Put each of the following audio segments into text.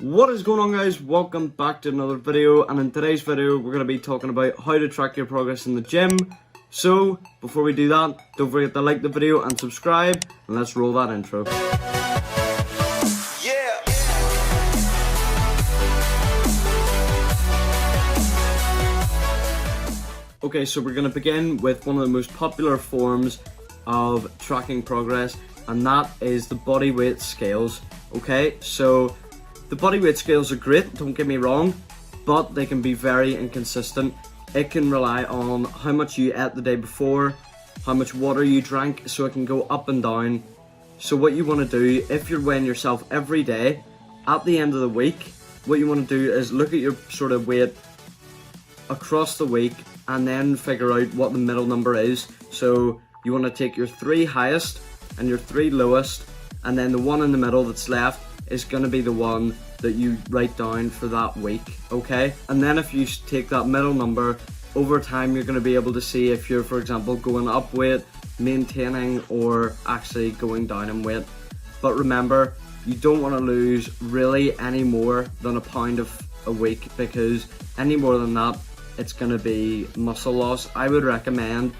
What is going on, guys? Welcome back to another video, and in today's video we're going to be talking about how to track your progress in the gym. So before we do that, don't forget to like the video and subscribe, and let's roll that intro. Okay, so we're going to begin with one of the most popular forms of tracking progress, and that is the body weight scales. Okay, so the body weight scales are great, don't get me wrong, but they can be very inconsistent. It can rely on how much you ate the day before, how much water you drank, so it can go up and down. So what you want to do, if you're weighing yourself every day, at the end of the week, what you want to do is look at your sort of weight across the week and then figure out what the middle number is. So you want to take your 3 highest and your 3 lowest, and then the one in the middle that's left is going to be the one that you write down for that week, okay? And then if you take that middle number, over time you're going to be able to see if you're, for example, going up weight, maintaining, or actually going down in weight. But remember, you don't want to lose really any more than a pound a week, because any more than that, it's going to be muscle loss. I would recommend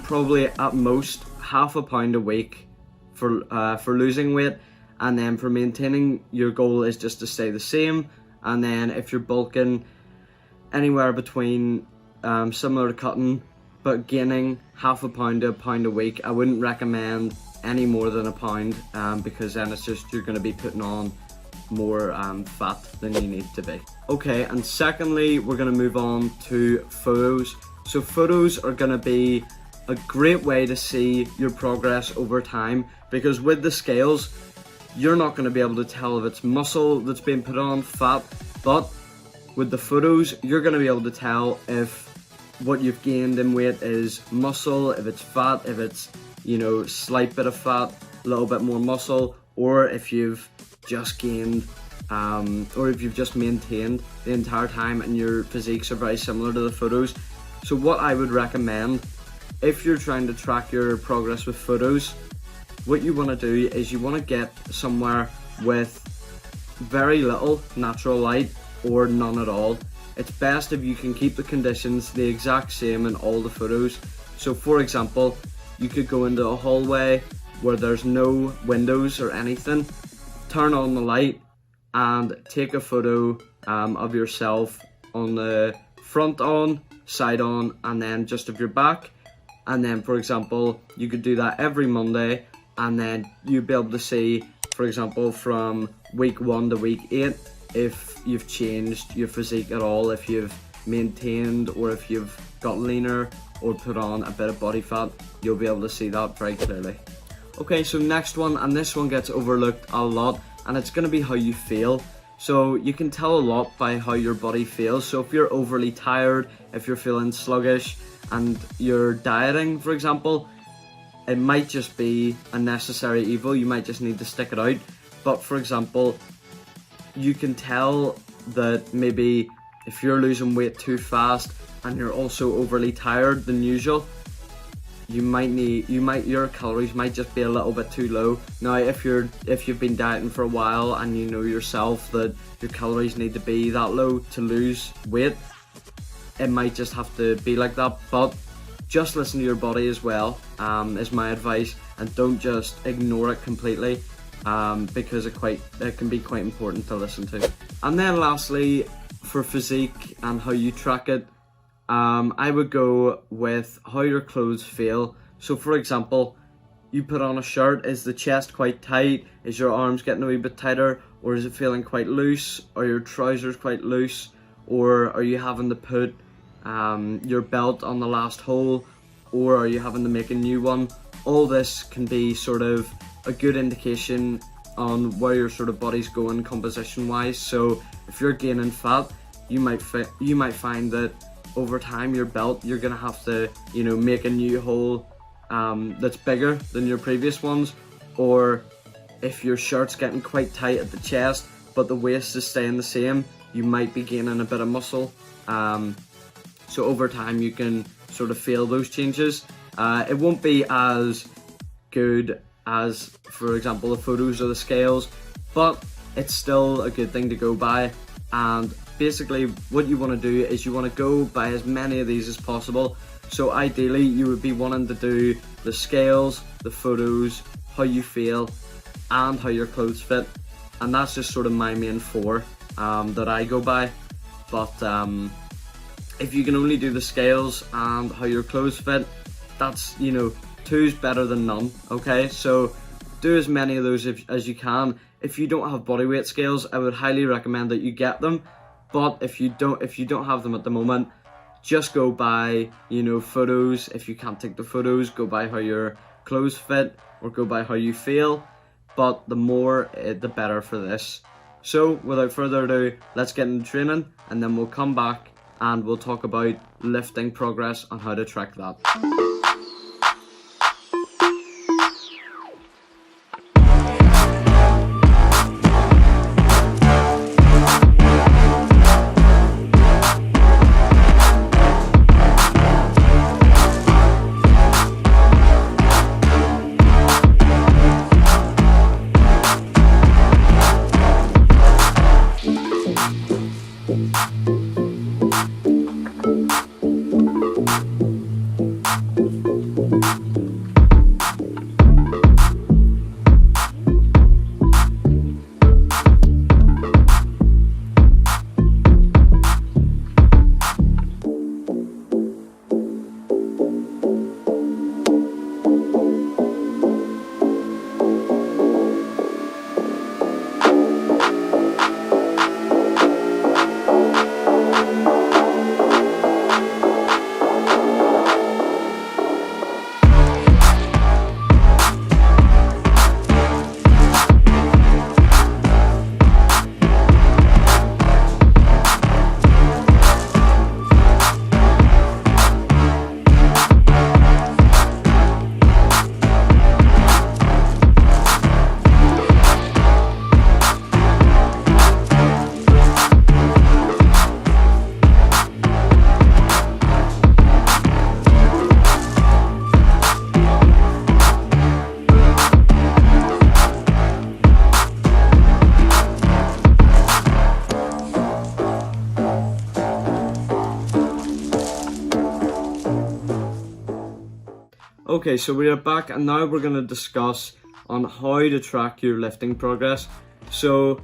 probably at most half a pound a week for losing weight, and then for maintaining, your goal is just to stay the same. And then if you're bulking, anywhere between similar to cutting but gaining half a pound to a pound a week. I wouldn't recommend any more than a pound, because then it's just you're going to be putting on more fat than you need to be. Okay, and secondly, we're going to move on to photos. So photos are going to be a great way to see your progress over time, because with the scales, you're not going to be able to tell if it's muscle that's being put on, fat, but with the photos, you're going to be able to tell if what you've gained in weight is muscle, if it's fat, if it's, slight bit of fat, a little bit more muscle, or if you've just gained, or if you've just maintained the entire time and your physiques are very similar to the photos. So what I would recommend, if you're trying to track your progress with photos, what you want to do is you want to get somewhere with very little natural light or none at all. It's best if you can keep the conditions the exact same in all the photos. So for example, you could go into a hallway where there's no windows or anything, turn on the light and take a photo of yourself on the front on, side on, and then just of your back. And then, for example, you could do that every Monday, and then you'd be able to see, for example, from week 1 to week 8, if you've changed your physique at all, if you've maintained, or if you've got leaner or put on a bit of body fat. You'll be able to see that very clearly. Okay, so next one, and this one gets overlooked a lot, and it's going to be how you feel. So you can tell a lot by how your body feels. So if you're overly tired, if you're feeling sluggish, and you're dieting, for example, it might just be a necessary evil. You might just need to stick it out. But for example, you can tell that maybe if you're losing weight too fast and you're also overly tired than usual, your calories might just be a little bit too low. Now, if you've been dieting for a while and you know yourself that your calories need to be that low to lose weight, it might just have to be like that. But just listen to your body as well, is my advice, and don't just ignore it completely, because it can be quite important to listen to. And then lastly, for physique and how you track it, I would go with how your clothes feel. So for example, you put on a shirt, is the chest quite tight? Is your arms getting a wee bit tighter? Or is it feeling quite loose? Are your trousers quite loose? Or are you having to put your belt on the last hole? Or are you having to make a new one? All this can be sort of a good indication on where your sort of body's going composition wise. So if you're gaining fat, you might find that over time your belt, you're gonna have to make a new hole that's bigger than your previous ones. Or if your shirt's getting quite tight at the chest but the waist is staying the same, you might be gaining a bit of muscle. So over time you can sort of feel those changes. It won't be as good as, for example, the photos or the scales, but it's still a good thing to go by. And basically what you want to do is you want to go by as many of these as possible. So ideally you would be wanting to do the scales, the photos, how you feel, and how your clothes fit. And that's just sort of my main four that I go by. But if you can only do the scales and how your clothes fit, that's, you know, two's better than none, okay? So do as many of those as you can. If you don't have body weight scales, I would highly recommend that you get them. But if you don't have them at the moment, just go by, you know, photos. If you can't take the photos, go by how your clothes fit, or go by how you feel. But the more, the better for this. So without further ado, let's get into training, and then we'll come back and we'll talk about lifting progress and how to track that. Okay, so we are back, and now we're going to discuss on how to track your lifting progress. So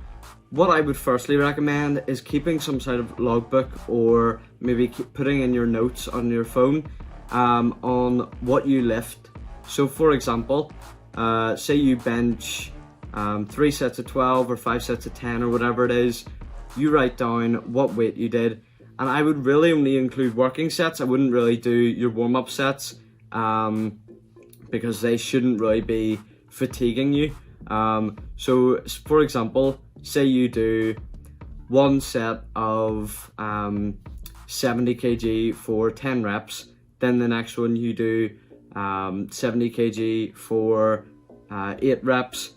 what I would firstly recommend is keeping some sort of logbook, or maybe putting in your notes on your phone on what you lift. So for example, say you bench 3 sets of 12 or 5 sets of 10 or whatever it is, you write down what weight you did. And I would really only include working sets. I wouldn't really do your warm-up sets because they shouldn't really be fatiguing you. So for example, say you do one set of 70 kg for 10 reps, then the next one you do 70 kg for 8 reps,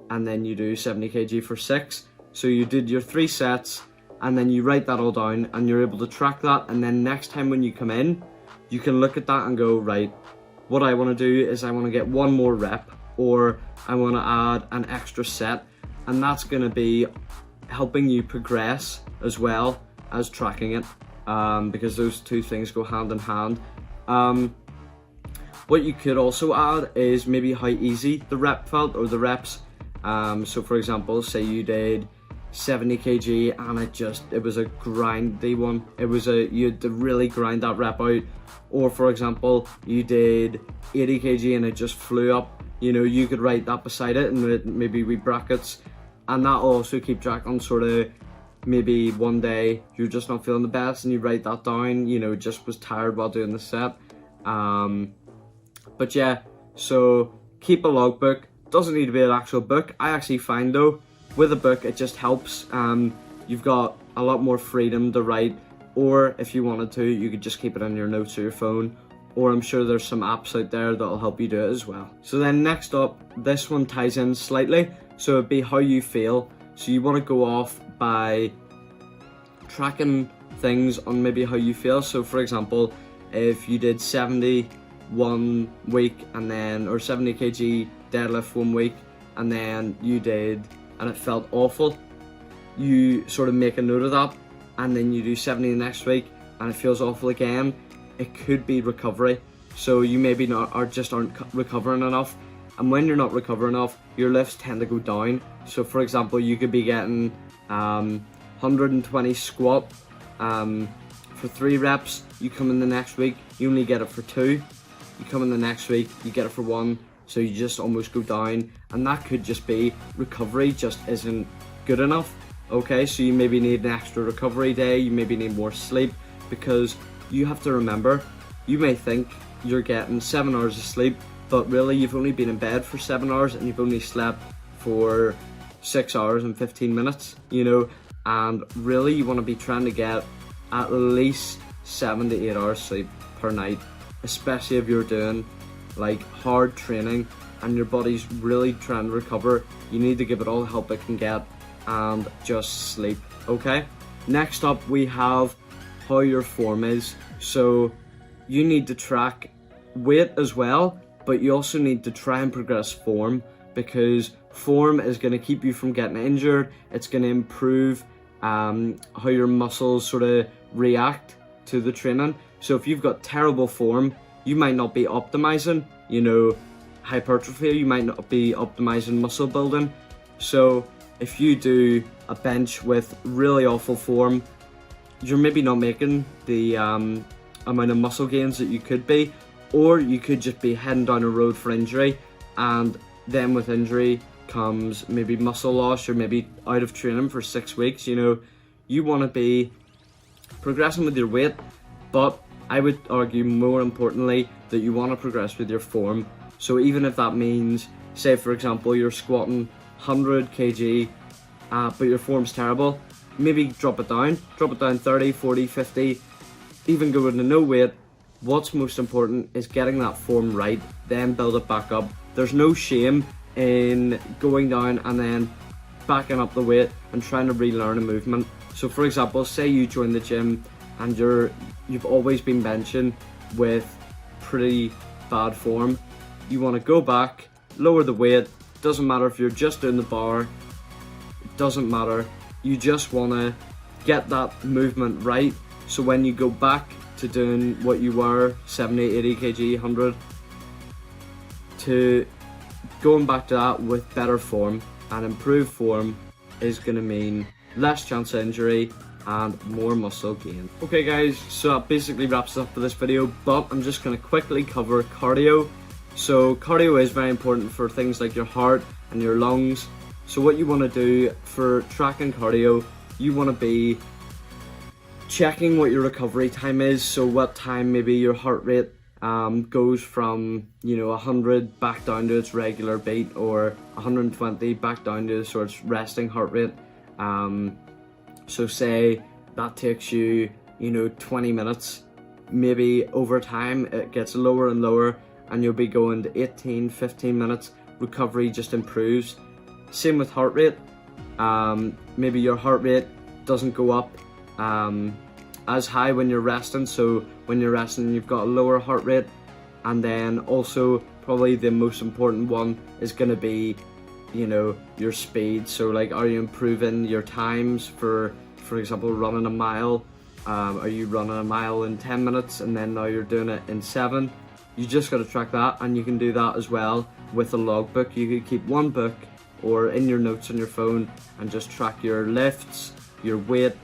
and then you do 70 kg for 6. So you did your 3 sets, and then you write that all down, and you're able to track that. And then next time when you come in, you can look at that and go, right, what I want to do is I want to get one more rep, or I want to add an extra set. And that's going to be helping you progress as well as tracking it, because those two things go hand in hand. What you could also add is maybe how easy the rep felt, or the reps. So for example, say you did 70 kg and it was a grindy one. You had to really grind that rep out. Or for example, you did 80 kg and it just flew up. You know, you could write that beside it and maybe with brackets, and that will also keep track on sort of maybe one day you're just not feeling the best and you write that down, you know, just was tired while doing the set. But yeah, so keep a logbook. Doesn't need to be an actual book. I actually find though, with a book it just helps. You've got a lot more freedom to write, or if you wanted to, you could just keep it on your notes or your phone, or I'm sure there's some apps out there that'll help you do it as well. So then next up, this one ties in slightly, so it'd be how you feel. So you want to go off by tracking things on maybe how you feel. So for example, if you did 70 one week and then, or 70 kg deadlift one week, and then you did, and it felt awful, you sort of make a note of that, and then you do 70 the next week and it feels awful again, it could be recovery. So you maybe aren't recovering enough, and when you're not recovering enough, your lifts tend to go down. So for example, you could be getting 120 squat for 3 reps. You come in the next week, you only get it for 2. You come in the next week, you get it for 1. So you just almost go down, and that could just be recovery just isn't good enough. Okay, so you maybe need an extra recovery day, you maybe need more sleep, because you have to remember, you may think you're getting 7 hours of sleep, but really you've only been in bed for 7 hours and you've only slept for 6 hours and 15 minutes, you know, and really you want to be trying to get at least 7 to 8 hours sleep per night, especially if you're doing like hard training and your body's really trying to recover. You need to give it all the help it can get and just sleep. Okay, next up we have how your form is. So you need to track weight as well, but you also need to try and progress form, because form is going to keep you from getting injured. It's going to improve how your muscles sort of react to the training. So if you've got terrible form, you might not be optimizing, you know, hypertrophy, you might not be optimizing muscle building. So if you do a bench with really awful form, you're maybe not making the amount of muscle gains that you could be, or you could just be heading down a road for injury, and then with injury comes maybe muscle loss, or maybe out of training for 6 weeks. You know, you want to be progressing with your weight, but I would argue more importantly that you want to progress with your form. So even if that means, say for example, you're squatting 100 kg, but your form's terrible, maybe drop it down 30, 40, 50, even go into no weight. What's most important is getting that form right, then build it back up. There's no shame in going down and then backing up the weight and trying to relearn a movement. So for example, say you join the gym and you've always been benching with pretty bad form. You want to go back, lower the weight. Doesn't matter if you're just doing the bar, it doesn't matter. You just want to get that movement right, so when you go back to doing what you were, 70, 80 kg, 100, to going back to that with better form, and improved form is going to mean less chance of injury and more muscle gain. Okay guys, so that basically wraps it up for this video, but I'm just going to quickly cover cardio. So cardio is very important for things like your heart and your lungs. So what you want to do for tracking cardio, you want to be checking what your recovery time is. So what time maybe your heart rate goes from, you know, 100 back down to its regular beat, or 120 back down to sort of resting heart rate. So say that takes you, you know, 20 minutes. Maybe over time it gets lower and lower, and you'll be going to 18, 15 minutes. Recovery just improves. Same with heart rate. Maybe your heart rate doesn't go up as high when you're resting. So when you're resting, you've got a lower heart rate. And then also probably the most important one is going to be, you know, your speed. So like, are you improving your times for example, running a mile? Are you running a mile in 10 minutes and then now you're doing it in 7? You just got to track that, and you can do that as well with a logbook. You could keep one book or in your notes on your phone and just track your lifts, your weight,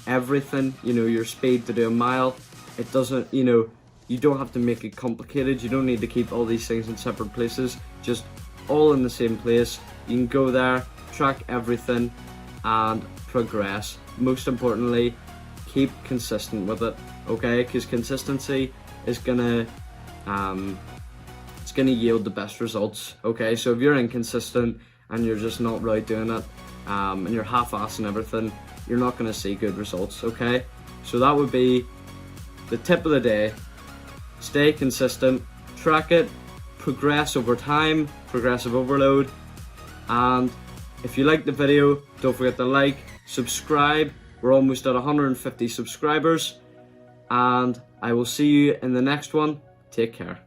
everything, you know, your speed to do a mile. It doesn't, you know, you don't have to make it complicated. You don't need to keep all these things in separate places, just all in the same place. You can go there, track everything and progress. Most importantly, keep consistent with it, okay? Because consistency is gonna it's gonna yield the best results, okay? So if you're inconsistent and you're just not really doing it, and you're half-assing everything, you're not gonna see good results, okay? So that would be the tip of the day. Stay consistent, track it, progress over time, progressive overload. And if you liked the video, don't forget to like, subscribe. We're almost at 150 subscribers, and I will see you in the next one. Take care.